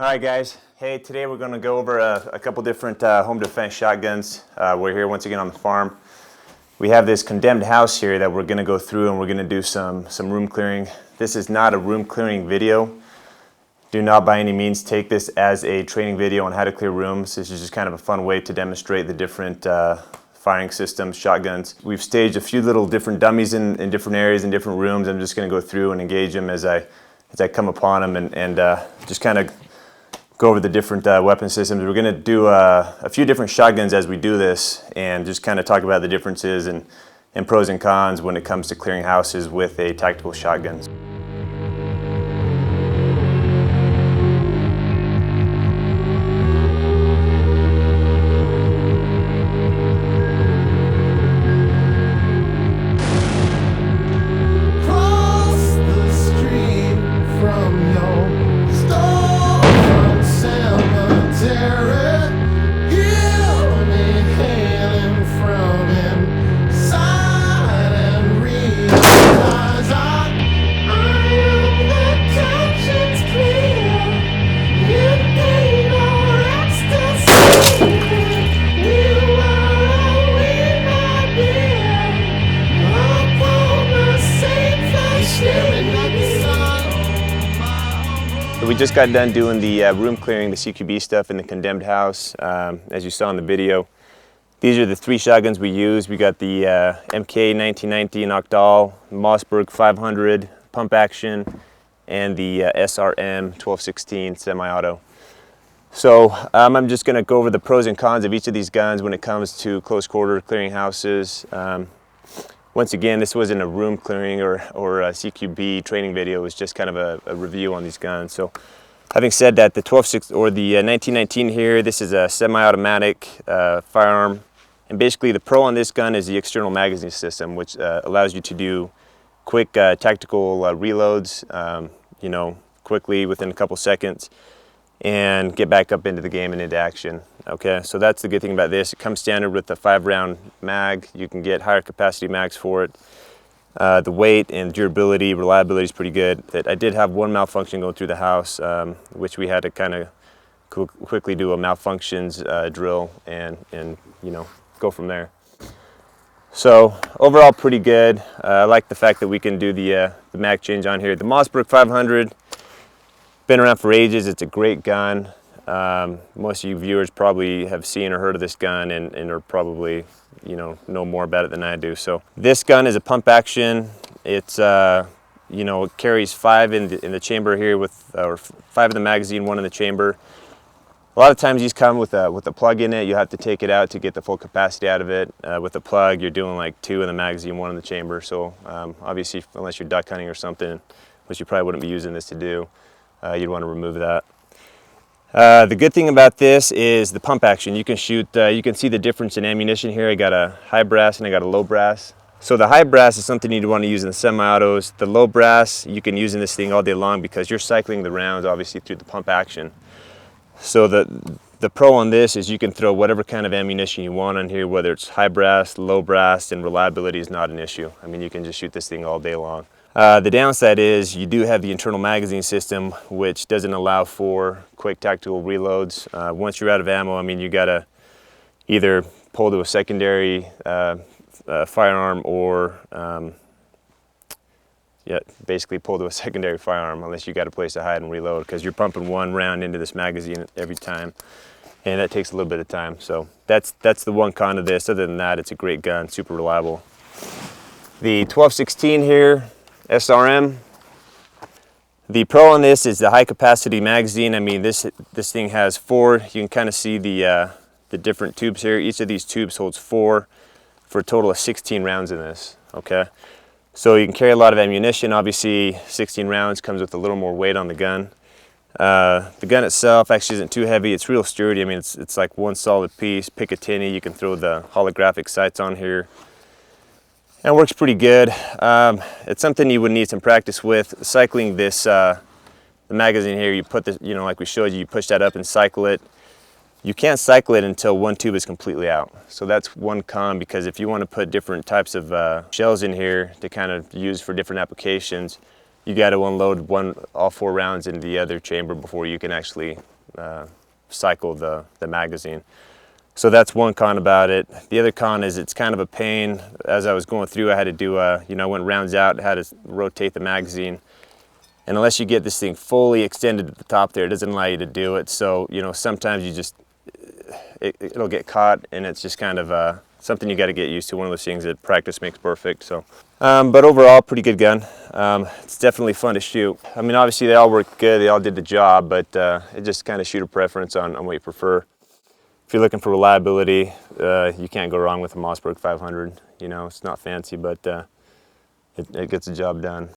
All right, guys. Hey, today we're going to go over a couple different home defense shotguns. We're here once again on the farm. We have this condemned house here that we're going to go through, and we're going to do some room clearing. This is not a room clearing video. Do not by any means take this as a training video on how to clear rooms. This is just kind of a fun way to demonstrate the different firing systems, shotguns. We've staged a few little different dummies in different areas, in different rooms. I'm just going to go through and engage them as I come upon them and just kind of go over the different weapon systems. We're going to do a few different shotguns as we do this, and just kind of talk about the differences and pros and cons when it comes to clearing houses with a tactical shotgun. We just got done doing the room clearing, the CQB stuff in the condemned house, as you saw in the video. These are the three shotguns we use. We got the MK 1919 Akdal, Mossberg 500 pump action, and the SRM 1216 semi-auto. So I'm just going to go over the pros and cons of each of these guns when it comes to close quarter clearing houses. Once again, this wasn't a room clearing or a CQB training video. It was just kind of a review on these guns. So having said that, the 1919 here, this is a semi-automatic firearm. And basically the pro on this gun is the external magazine system, which allows you to do quick tactical reloads, quickly within a couple seconds, and get back up into the game and into action. Okay, so that's the good thing about this. It comes standard with the 5-round mag. You can get higher capacity mags for it. The weight and durability, reliability is pretty good. I did have one malfunction going through the house, which we had to kind of quickly do a malfunctions drill and go from there. So overall pretty good. I like the fact that we can do the mag change on here. The Mossberg 500, been around for ages. It's a great gun. Most of you viewers probably have seen or heard of this gun and are probably know more about it than I do. So this gun is a pump action. It's it carries 5 in the chamber here or 5 in the magazine, 1 in the chamber. A lot of times these come with a plug in it. You have to take it out to get the full capacity out of it. With the plug, you're doing like 2 in the magazine, 1 in the chamber. So obviously, unless you're duck hunting or something, which you probably wouldn't be using this to do, you'd want to remove that. The good thing about this is the pump action. You can shoot, you can see the difference in ammunition here. I got a high brass and I got a low brass. So the high brass is something you'd want to use in the semi-autos. The low brass you can use in this thing all day long because you're cycling the rounds obviously through the pump action. So the pro on this is you can throw whatever kind of ammunition you want on here, whether it's high brass, low brass, and reliability is not an issue. I mean, you can just shoot this thing all day long. The downside is you do have the internal magazine system, which doesn't allow for quick tactical reloads. Once you're out of ammo, I mean, you gotta either pull to a secondary firearm or basically pull to a secondary firearm unless you got a place to hide and reload, because you're pumping 1 round into this magazine every time, and that takes a little bit of time. So that's the one con of this. Other than that, it's a great gun, super reliable. The 1216 here, SRM. The pro on this is the high capacity magazine. I mean, this thing has 4. You can kind of see the different tubes here. Each of these tubes holds 4 for a total of 16 rounds in this. Okay, so you can carry a lot of ammunition. Obviously 16 rounds comes with a little more weight on the gun. The gun itself actually isn't too heavy. It's real sturdy. I mean, it's like one solid piece. Picatinny. You can throw the holographic sights on here. And it works pretty good. It's something you would need some practice with. Cycling this, the magazine here, you put this, like we showed you push that up and cycle it. You can't cycle it until one tube is completely out. So that's one con, because if you want to put different types of shells in here to kind of use for different applications, you got to unload all 4 rounds into the other chamber before you can actually cycle the magazine. So that's one con about it. The other con is it's kind of a pain. As I was going through, I had to do, I went rounds out, had to rotate the magazine. And unless you get this thing fully extended at the top there, it doesn't allow you to do it. So, sometimes you just, it'll get caught, and it's just kind of something you got to get used to. One of those things that practice makes perfect. So, but overall, pretty good gun. It's definitely fun to shoot. I mean, obviously they all work good, they all did the job, but it just kind of shooter preference on what you prefer. If you're looking for reliability, you can't go wrong with a Mossberg 500. It's not fancy, but it gets the job done.